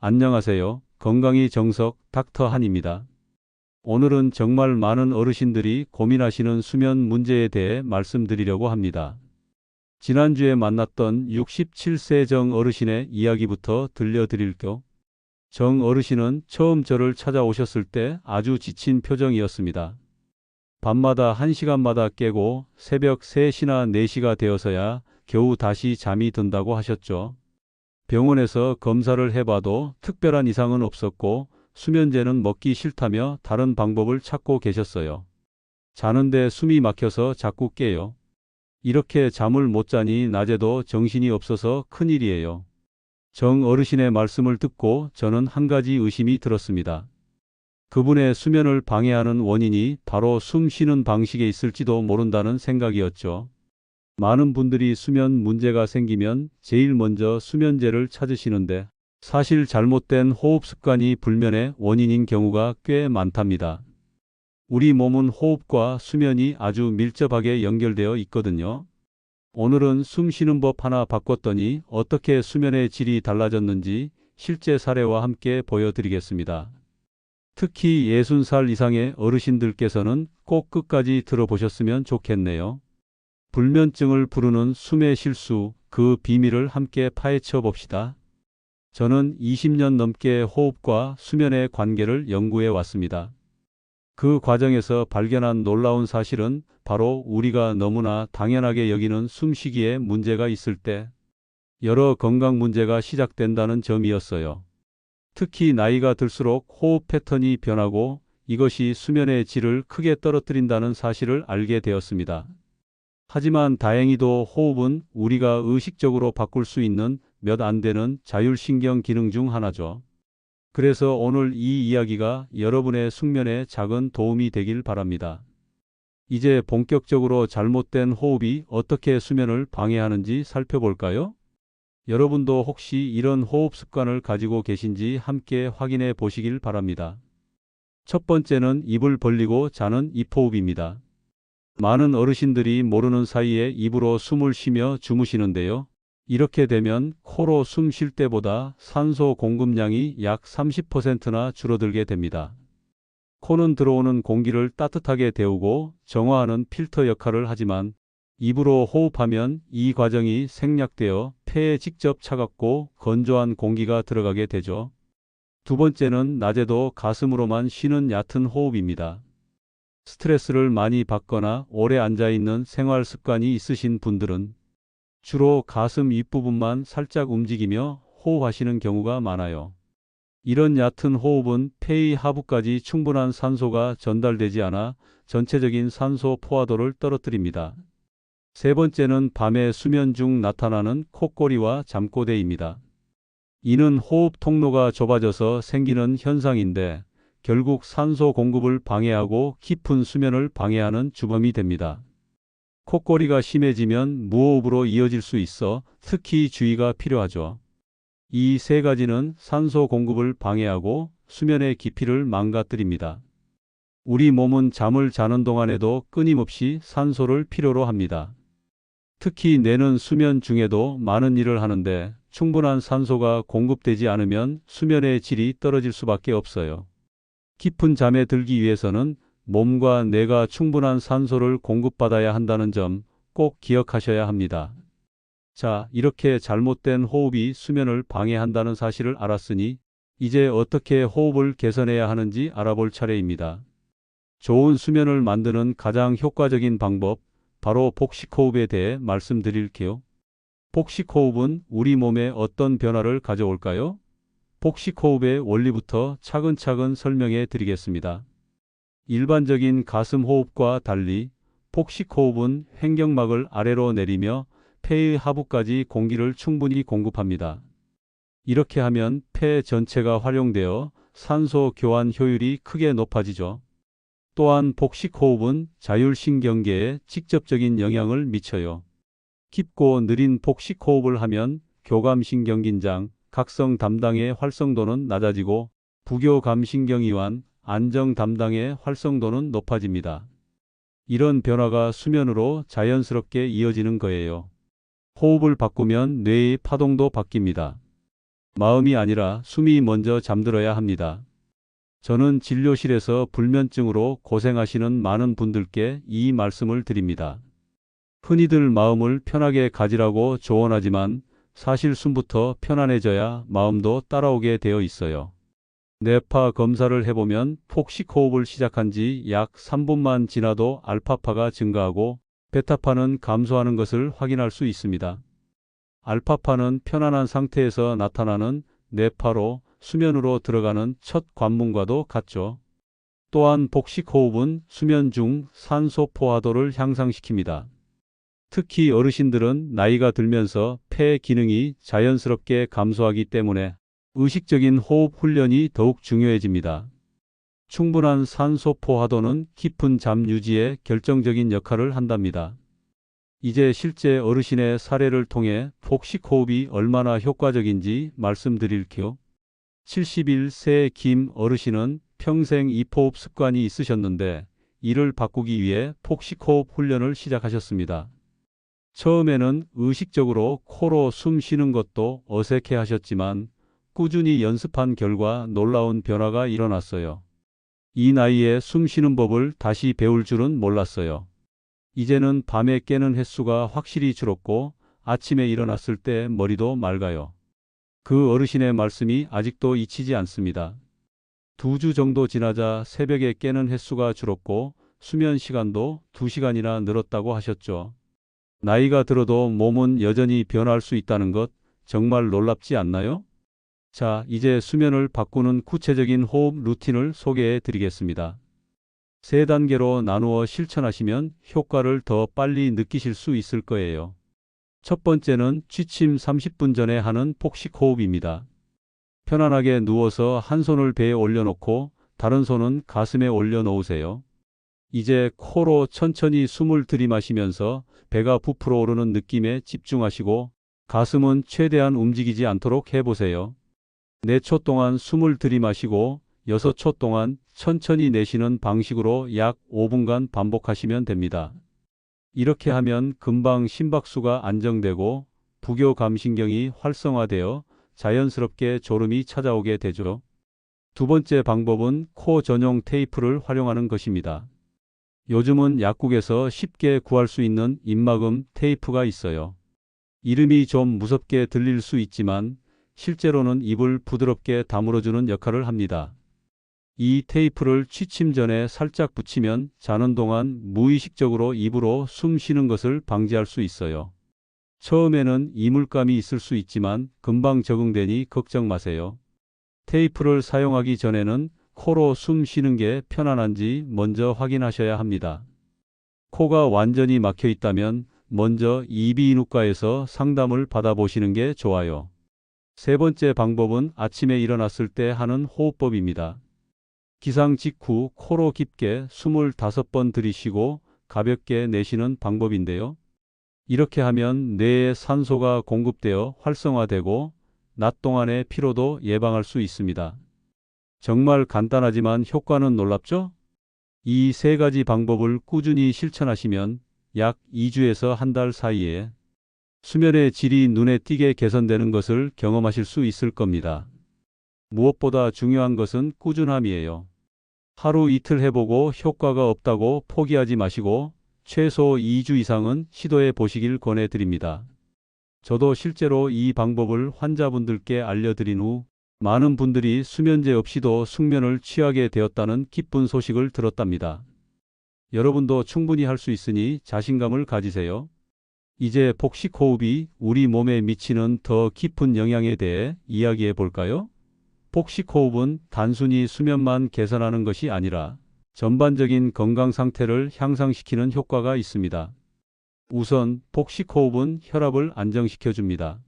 안녕하세요. 건강이 정석 닥터 한입니다. 오늘은 정말 많은 어르신들이 고민하시는 수면 문제에 대해 말씀드리려고 합니다. 지난주에 만났던 67세 정 어르신의 이야기부터 들려드릴게요. 정 어르신은 처음 저를 찾아오셨을 때 아주 지친 표정이었습니다. 밤마다 1시간마다 깨고 새벽 3시나 4시가 되어서야 겨우 다시 잠이 든다고 하셨죠. 병원에서 검사를 해봐도 특별한 이상은 없었고 수면제는 먹기 싫다며 다른 방법을 찾고 계셨어요. 자는데 숨이 막혀서 자꾸 깨요. 이렇게 잠을 못 자니 낮에도 정신이 없어서 큰일이에요. 정 어르신의 말씀을 듣고 저는 한 가지 의심이 들었습니다. 그분의 수면을 방해하는 원인이 바로 숨 쉬는 방식에 있을지도 모른다는 생각이었죠. 많은 분들이 수면 문제가 생기면 제일 먼저 수면제를 찾으시는데 사실 잘못된 호흡 습관이 불면의 원인인 경우가 꽤 많답니다. 우리 몸은 호흡과 수면이 아주 밀접하게 연결되어 있거든요. 오늘은 숨 쉬는 법 하나 바꿨더니 어떻게 수면의 질이 달라졌는지 실제 사례와 함께 보여드리겠습니다. 특히 60살 이상의 어르신들께서는 꼭 끝까지 들어보셨으면 좋겠네요. 불면증을 부르는 숨의 실수, 그 비밀을 함께 파헤쳐 봅시다. 저는 20년 넘게 호흡과 수면의 관계를 연구해 왔습니다. 그 과정에서 발견한 놀라운 사실은 바로 우리가 너무나 당연하게 여기는 숨쉬기에 문제가 있을 때 여러 건강 문제가 시작된다는 점이었어요. 특히 나이가 들수록 호흡 패턴이 변하고 이것이 수면의 질을 크게 떨어뜨린다는 사실을 알게 되었습니다. 하지만 다행히도 호흡은 우리가 의식적으로 바꿀 수 있는 몇 안 되는 자율신경 기능 중 하나죠. 그래서 오늘 이 이야기가 여러분의 숙면에 작은 도움이 되길 바랍니다. 이제 본격적으로 잘못된 호흡이 어떻게 수면을 방해하는지 살펴볼까요? 여러분도 혹시 이런 호흡 습관을 가지고 계신지 함께 확인해 보시길 바랍니다. 첫 번째는 입을 벌리고 자는 입호흡입니다. 많은 어르신들이 모르는 사이에 입으로 숨을 쉬며 주무시는데요. 이렇게 되면 코로 숨 쉴 때보다 산소 공급량이 약 30%나 줄어들게 됩니다. 코는 들어오는 공기를 따뜻하게 데우고 정화하는 필터 역할을 하지만 입으로 호흡하면 이 과정이 생략되어 폐에 직접 차갑고 건조한 공기가 들어가게 되죠. 두 번째는 낮에도 가슴으로만 쉬는 얕은 호흡입니다. 스트레스를 많이 받거나 오래 앉아있는 생활 습관이 있으신 분들은 주로 가슴 윗부분만 살짝 움직이며 호흡하시는 경우가 많아요. 이런 얕은 호흡은 폐의 하부까지 충분한 산소가 전달되지 않아 전체적인 산소 포화도를 떨어뜨립니다. 세 번째는 밤에 수면 중 나타나는 콧꼬리와 잠꼬대입니다. 이는 호흡 통로가 좁아져서 생기는 현상인데 결국 산소 공급을 방해하고 깊은 수면을 방해하는 주범이 됩니다. 콧꼬리가 심해지면 무호흡으로 이어질 수 있어 특히 주의가 필요하죠. 이 세 가지는 산소 공급을 방해하고 수면의 깊이를 망가뜨립니다. 우리 몸은 잠을 자는 동안에도 끊임없이 산소를 필요로 합니다. 특히 뇌는 수면 중에도 많은 일을 하는데 충분한 산소가 공급되지 않으면 수면의 질이 떨어질 수밖에 없어요. 깊은 잠에 들기 위해서는 몸과 뇌가 충분한 산소를 공급받아야 한다는 점 꼭 기억하셔야 합니다. 자, 이렇게 잘못된 호흡이 수면을 방해한다는 사실을 알았으니 이제 어떻게 호흡을 개선해야 하는지 알아볼 차례입니다. 좋은 수면을 만드는 가장 효과적인 방법, 바로 복식호흡에 대해 말씀드릴게요. 복식호흡은 우리 몸에 어떤 변화를 가져올까요? 복식호흡의 원리부터 차근차근 설명해 드리겠습니다. 일반적인 가슴 호흡과 달리 복식호흡은 횡격막을 아래로 내리며 폐의 하부까지 공기를 충분히 공급합니다. 이렇게 하면 폐 전체가 활용되어 산소 교환 효율이 크게 높아지죠. 또한 복식호흡은 자율신경계에 직접적인 영향을 미쳐요. 깊고 느린 복식호흡을 하면 교감신경긴장, 각성 담당의 활성도는 낮아지고 부교감신경이완, 안정 담당의 활성도는 높아집니다. 이런 변화가 수면으로 자연스럽게 이어지는 거예요. 호흡을 바꾸면 뇌의 파동도 바뀝니다. 마음이 아니라 숨이 먼저 잠들어야 합니다. 저는 진료실에서 불면증으로 고생하시는 많은 분들께 이 말씀을 드립니다. 흔히들 마음을 편하게 가지라고 조언하지만 사실 숨부터 편안해져야 마음도 따라오게 되어 있어요. 뇌파 검사를 해보면 폭식 호흡을 시작한 지 약 3분만 지나도 알파파가 증가하고 베타파는 감소하는 것을 확인할 수 있습니다. 알파파는 편안한 상태에서 나타나는 뇌파로 수면으로 들어가는 첫 관문과도 같죠. 또한 복식 호흡은 수면 중 산소 포화도를 향상시킵니다. 특히 어르신들은 나이가 들면서 폐 기능이 자연스럽게 감소하기 때문에 의식적인 호흡 훈련이 더욱 중요해집니다. 충분한 산소 포화도는 깊은 잠 유지에 결정적인 역할을 한답니다. 이제 실제 어르신의 사례를 통해 복식 호흡이 얼마나 효과적인지 말씀드릴게요. 71세 김 어르신은 평생 이포흡 습관이 있으셨는데 이를 바꾸기 위해 복식 호흡 훈련을 시작하셨습니다. 처음에는 의식적으로 코로 숨 쉬는 것도 어색해 하셨지만 꾸준히 연습한 결과 놀라운 변화가 일어났어요. 이 나이에 숨 쉬는 법을 다시 배울 줄은 몰랐어요. 이제는 밤에 깨는 횟수가 확실히 줄었고 아침에 일어났을 때 머리도 맑아요. 그 어르신의 말씀이 아직도 잊히지 않습니다. 2주 정도 지나자 새벽에 깨는 횟수가 줄었고 수면 시간도 2시간이나 늘었다고 하셨죠. 나이가 들어도 몸은 여전히 변할 수 있다는 것 정말 놀랍지 않나요? 자, 이제 수면을 바꾸는 구체적인 호흡 루틴을 소개해 드리겠습니다. 3단계로 나누어 실천하시면 효과를 더 빨리 느끼실 수 있을 거예요. 첫 번째는 취침 30분 전에 하는 복식 호흡입니다. 편안하게 누워서 한 손을 배에 올려놓고 다른 손은 가슴에 올려놓으세요. 이제 코로 천천히 숨을 들이마시면서 배가 부풀어 오르는 느낌에 집중하시고 가슴은 최대한 움직이지 않도록 해보세요. 4초 동안 숨을 들이마시고 6초 동안 천천히 내쉬는 방식으로 약 5분간 반복하시면 됩니다. 이렇게 하면 금방 심박수가 안정되고 부교감신경이 활성화되어 자연스럽게 졸음이 찾아오게 되죠. 두 번째 방법은 코 전용 테이프를 활용하는 것입니다. 요즘은 약국에서 쉽게 구할 수 있는 입막음 테이프가 있어요. 이름이 좀 무섭게 들릴 수 있지만 실제로는 입을 부드럽게 다물어주는 역할을 합니다. 이 테이프를 취침 전에 살짝 붙이면 자는 동안 무의식적으로 입으로 숨 쉬는 것을 방지할 수 있어요. 처음에는 이물감이 있을 수 있지만 금방 적응되니 걱정 마세요. 테이프를 사용하기 전에는 코로 숨 쉬는 게 편안한지 먼저 확인하셔야 합니다. 코가 완전히 막혀 있다면 먼저 이비인후과에서 상담을 받아보시는 게 좋아요. 세 번째 방법은 아침에 일어났을 때 하는 호흡법입니다. 기상 직후 코로 깊게 숨을 5번 들이쉬고 가볍게 내쉬는 방법인데요. 이렇게 하면 뇌에 산소가 공급되어 활성화되고 낮 동안의 피로도 예방할 수 있습니다. 정말 간단하지만 효과는 놀랍죠? 이 3가지 방법을 꾸준히 실천하시면 약 2주에서 한 달 사이에 수면의 질이 눈에 띄게 개선되는 것을 경험하실 수 있을 겁니다. 무엇보다 중요한 것은 꾸준함이에요. 하루 이틀 해보고 효과가 없다고 포기하지 마시고 최소 2주 이상은 시도해 보시길 권해드립니다. 저도 실제로 이 방법을 환자분들께 알려드린 후 많은 분들이 수면제 없이도 숙면을 취하게 되었다는 기쁜 소식을 들었답니다. 여러분도 충분히 할 수 있으니 자신감을 가지세요. 이제 복식 호흡이 우리 몸에 미치는 더 깊은 영향에 대해 이야기해 볼까요? 복식 호흡은 단순히 수면만 개선하는 것이 아니라 전반적인 건강 상태를 향상시키는 효과가 있습니다. 우선 복식 호흡은 혈압을 안정시켜 줍니다.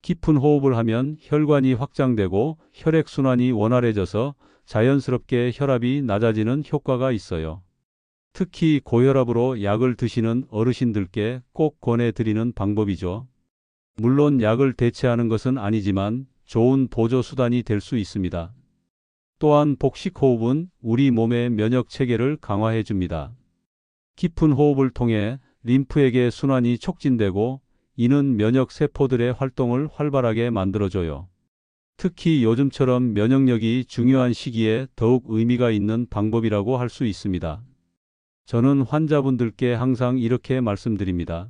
깊은 호흡을 하면 혈관이 확장되고 혈액순환이 원활해져서 자연스럽게 혈압이 낮아지는 효과가 있어요. 특히 고혈압으로 약을 드시는 어르신들께 꼭 권해드리는 방법이죠. 물론 약을 대체하는 것은 아니지만 좋은 보조 수단이 될 수 있습니다. 또한 복식 호흡은 우리 몸의 면역 체계를 강화해 줍니다. 깊은 호흡을 통해 림프에게 순환이 촉진되고 이는 면역 세포들의 활동을 활발하게 만들어줘요. 특히 요즘처럼 면역력이 중요한 시기에 더욱 의미가 있는 방법이라고 할 수 있습니다. 저는 환자분들께 항상 이렇게 말씀드립니다.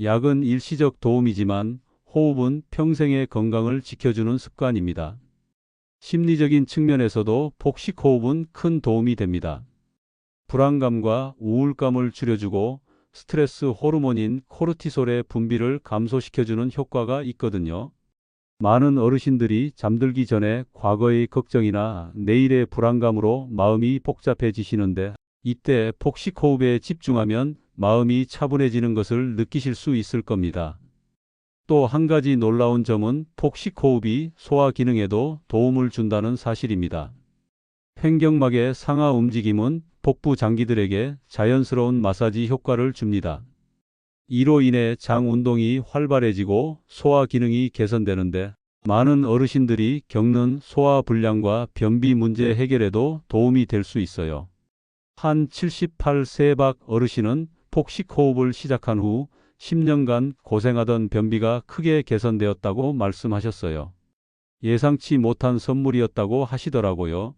약은 일시적 도움이지만 호흡은 평생의 건강을 지켜주는 습관입니다. 심리적인 측면에서도 복식 호흡은 큰 도움이 됩니다. 불안감과 우울감을 줄여주고 스트레스 호르몬인 코르티솔의 분비를 감소시켜주는 효과가 있거든요. 많은 어르신들이 잠들기 전에 과거의 걱정이나 내일의 불안감으로 마음이 복잡해지시는데, 이때 복식 호흡에 집중하면 마음이 차분해지는 것을 느끼실 수 있을 겁니다. 또 한 가지 놀라운 점은 복식 호흡이 소화 기능에도 도움을 준다는 사실입니다. 횡격막의 상하 움직임은 복부 장기들에게 자연스러운 마사지 효과를 줍니다. 이로 인해 장 운동이 활발해지고 소화 기능이 개선되는데, 많은 어르신들이 겪는 소화 불량과 변비 문제 해결에도 도움이 될 수 있어요. 한 78세 박 어르신은 복식 호흡을 시작한 후 10년간 고생하던 변비가 크게 개선되었다고 말씀하셨어요. 예상치 못한 선물이었다고 하시더라고요.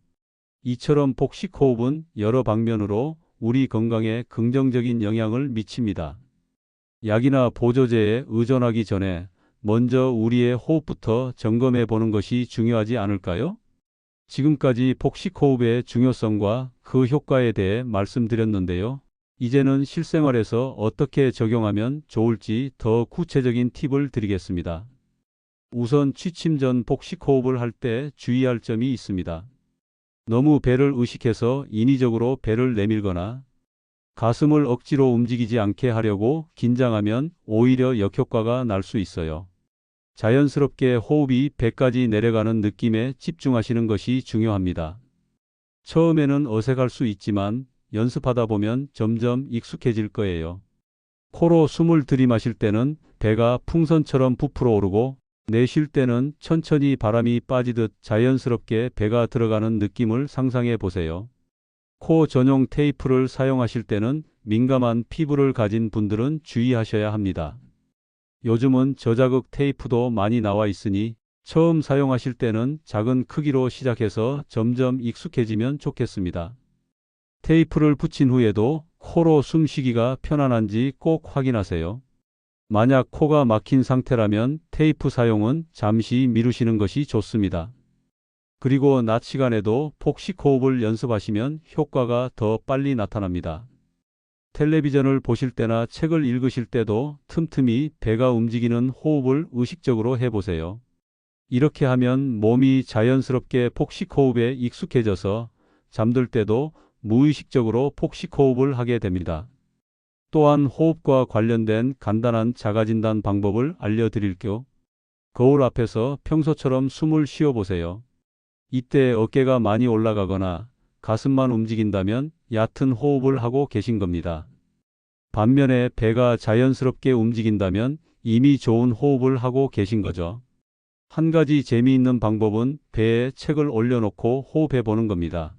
이처럼 복식 호흡은 여러 방면으로 우리 건강에 긍정적인 영향을 미칩니다. 약이나 보조제에 의존하기 전에 먼저 우리의 호흡부터 점검해 보는 것이 중요하지 않을까요? 지금까지 복식 호흡의 중요성과 그 효과에 대해 말씀드렸는데요. 이제는 실생활에서 어떻게 적용하면 좋을지 더 구체적인 팁을 드리겠습니다. 우선 취침 전 복식 호흡을 할 때 주의할 점이 있습니다. 너무 배를 의식해서 인위적으로 배를 내밀거나 가슴을 억지로 움직이지 않게 하려고 긴장하면 오히려 역효과가 날 수 있어요. 자연스럽게 호흡이 배까지 내려가는 느낌에 집중하시는 것이 중요합니다. 처음에는 어색할 수 있지만 연습하다 보면 점점 익숙해질 거예요. 코로 숨을 들이마실 때는 배가 풍선처럼 부풀어 오르고, 내쉴 때는 천천히 바람이 빠지듯 자연스럽게 배가 들어가는 느낌을 상상해 보세요. 코 전용 테이프를 사용하실 때는 민감한 피부를 가진 분들은 주의하셔야 합니다. 요즘은 저자극 테이프도 많이 나와 있으니 처음 사용하실 때는 작은 크기로 시작해서 점점 익숙해지면 좋겠습니다. 테이프를 붙인 후에도 코로 숨쉬기가 편안한지 꼭 확인하세요. 만약 코가 막힌 상태라면 테이프 사용은 잠시 미루시는 것이 좋습니다. 그리고 낮 시간에도 복식 호흡을 연습하시면 효과가 더 빨리 나타납니다. 텔레비전을 보실 때나 책을 읽으실 때도 틈틈이 배가 움직이는 호흡을 의식적으로 해보세요. 이렇게 하면 몸이 자연스럽게 복식 호흡에 익숙해져서 잠들 때도 무의식적으로 복식 호흡을 하게 됩니다. 또한 호흡과 관련된 간단한 자가진단 방법을 알려드릴게요. 거울 앞에서 평소처럼 숨을 쉬어보세요. 이때 어깨가 많이 올라가거나 가슴만 움직인다면 얕은 호흡을 하고 계신 겁니다. 반면에 배가 자연스럽게 움직인다면 이미 좋은 호흡을 하고 계신 거죠. 한 가지 재미있는 방법은 배에 책을 올려놓고 호흡해 보는 겁니다.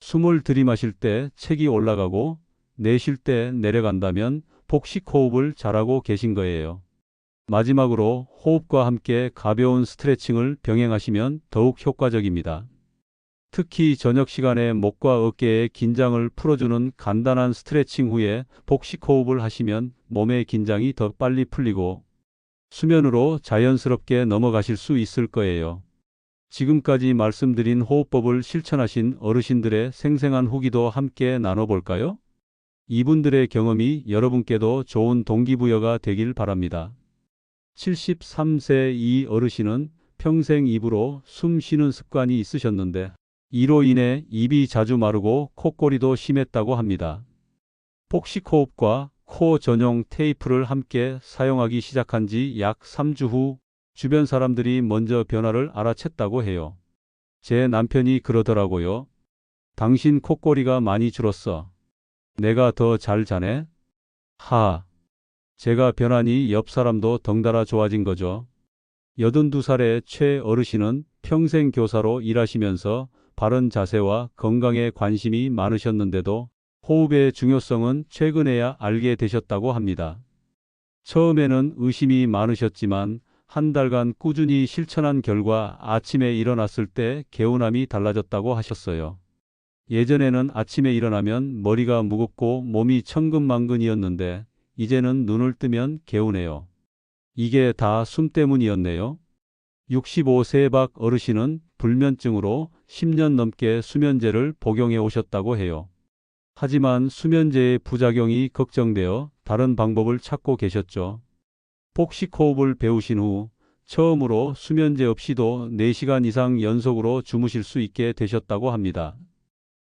숨을 들이마실 때 책이 올라가고 내쉴 때 내려간다면 복식 호흡을 잘하고 계신 거예요. 마지막으로 호흡과 함께 가벼운 스트레칭을 병행하시면 더욱 효과적입니다. 특히 저녁 시간에 목과 어깨의 긴장을 풀어주는 간단한 스트레칭 후에 복식 호흡을 하시면 몸의 긴장이 더 빨리 풀리고 수면으로 자연스럽게 넘어가실 수 있을 거예요. 지금까지 말씀드린 호흡법을 실천하신 어르신들의 생생한 후기도 함께 나눠볼까요? 이분들의 경험이 여러분께도 좋은 동기부여가 되길 바랍니다. 73세 이 어르신은 평생 입으로 숨 쉬는 습관이 있으셨는데, 이로 인해 입이 자주 마르고 콧골이도 심했다고 합니다. 복식 호흡과 코 전용 테이프를 함께 사용하기 시작한 지 약 3주 후 주변 사람들이 먼저 변화를 알아챘다고 해요. 제 남편이 그러더라고요. 당신 콧골이가 많이 줄었어. 내가 더 잘 자네? 제가 변하니 옆 사람도 덩달아 좋아진 거죠. 82살의 최 어르신은 평생 교사로 일하시면서 바른 자세와 건강에 관심이 많으셨는데도 호흡의 중요성은 최근에야 알게 되셨다고 합니다. 처음에는 의심이 많으셨지만 한 달간 꾸준히 실천한 결과 아침에 일어났을 때 개운함이 달라졌다고 하셨어요. 예전에는 아침에 일어나면 머리가 무겁고 몸이 천근만근이었는데 이제는 눈을 뜨면 개운해요. 이게 다 숨 때문이었네요. 65세 박 어르신은 불면증으로 10년 넘게 수면제를 복용해 오셨다고 해요. 하지만 수면제의 부작용이 걱정되어 다른 방법을 찾고 계셨죠. 복식 호흡을 배우신 후 처음으로 수면제 없이도 4시간 이상 연속으로 주무실 수 있게 되셨다고 합니다.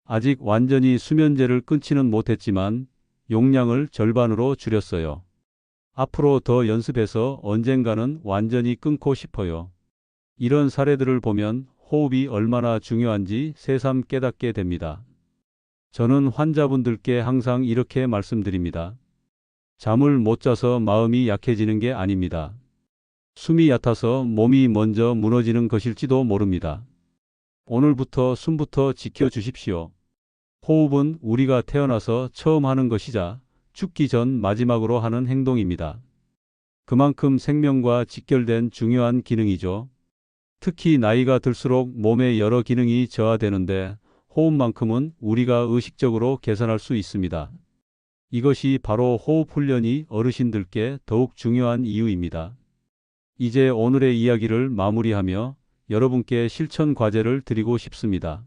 아직 완전히 수면제를 끊지는 못했지만 용량을 절반으로 줄였어요. 앞으로 더 연습해서 언젠가는 완전히 끊고 싶어요. 이런 사례들을 보면 호흡이 얼마나 중요한지 새삼 깨닫게 됩니다. 저는 환자분들께 항상 이렇게 말씀드립니다. 잠을 못 자서 마음이 약해지는 게 아닙니다. 숨이 얕아서 몸이 먼저 무너지는 것일지도 모릅니다. 오늘부터 숨부터 지켜주십시오. 호흡은 우리가 태어나서 처음 하는 것이자 죽기 전 마지막으로 하는 행동입니다. 그만큼 생명과 직결된 중요한 기능이죠. 특히 나이가 들수록 몸의 여러 기능이 저하되는데 호흡만큼은 우리가 의식적으로 개선할 수 있습니다. 이것이 바로 호흡 훈련이 어르신들께 더욱 중요한 이유입니다. 이제 오늘의 이야기를 마무리하며 여러분께 실천 과제를 드리고 싶습니다.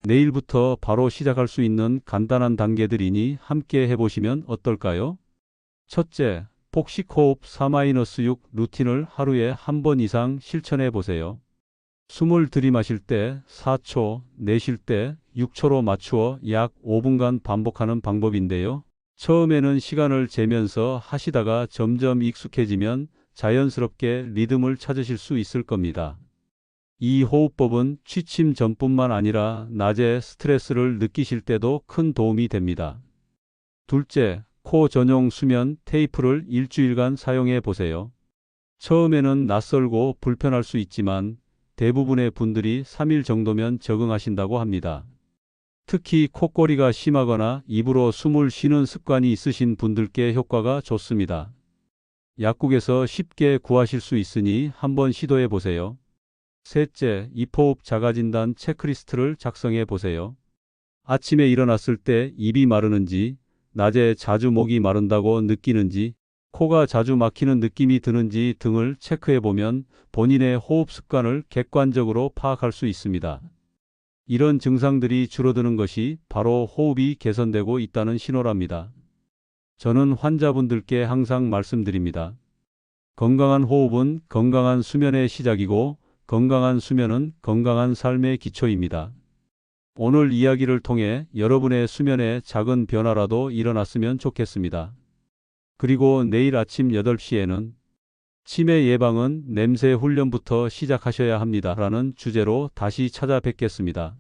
내일부터 바로 시작할 수 있는 간단한 단계들이니 함께 해보시면 어떨까요? 첫째, 복식 호흡 4-6 루틴을 하루에 한 번 이상 실천해 보세요. 숨을 들이마실 때 4초, 내쉴 때 6초로 맞추어 약 5분간 반복하는 방법인데요. 처음에는 시간을 재면서 하시다가 점점 익숙해지면 자연스럽게 리듬을 찾으실 수 있을 겁니다. 이 호흡법은 취침 전뿐만 아니라 낮에 스트레스를 느끼실 때도 큰 도움이 됩니다. 둘째, 코 전용 수면 테이프를 일주일간 사용해 보세요. 처음에는 낯설고 불편할 수 있지만 대부분의 분들이 3일 정도면 적응하신다고 합니다. 특히 콧거리가 심하거나 입으로 숨을 쉬는 습관이 있으신 분들께 효과가 좋습니다. 약국에서 쉽게 구하실 수 있으니 한번 시도해 보세요. 셋째, 입호흡 자가진단 체크리스트를 작성해 보세요. 아침에 일어났을 때 입이 마르는지, 낮에 자주 목이 마른다고 느끼는지, 코가 자주 막히는 느낌이 드는지 등을 체크해 보면 본인의 호흡 습관을 객관적으로 파악할 수 있습니다. 이런 증상들이 줄어드는 것이 바로 호흡이 개선되고 있다는 신호랍니다. 저는 환자분들께 항상 말씀드립니다. 건강한 호흡은 건강한 수면의 시작이고 건강한 수면은 건강한 삶의 기초입니다. 오늘 이야기를 통해 여러분의 수면에 작은 변화라도 일어났으면 좋겠습니다. 그리고 내일 아침 8시에는 치매 예방은 냄새 훈련부터 시작하셔야 합니다. 라는 주제로 다시 찾아뵙겠습니다.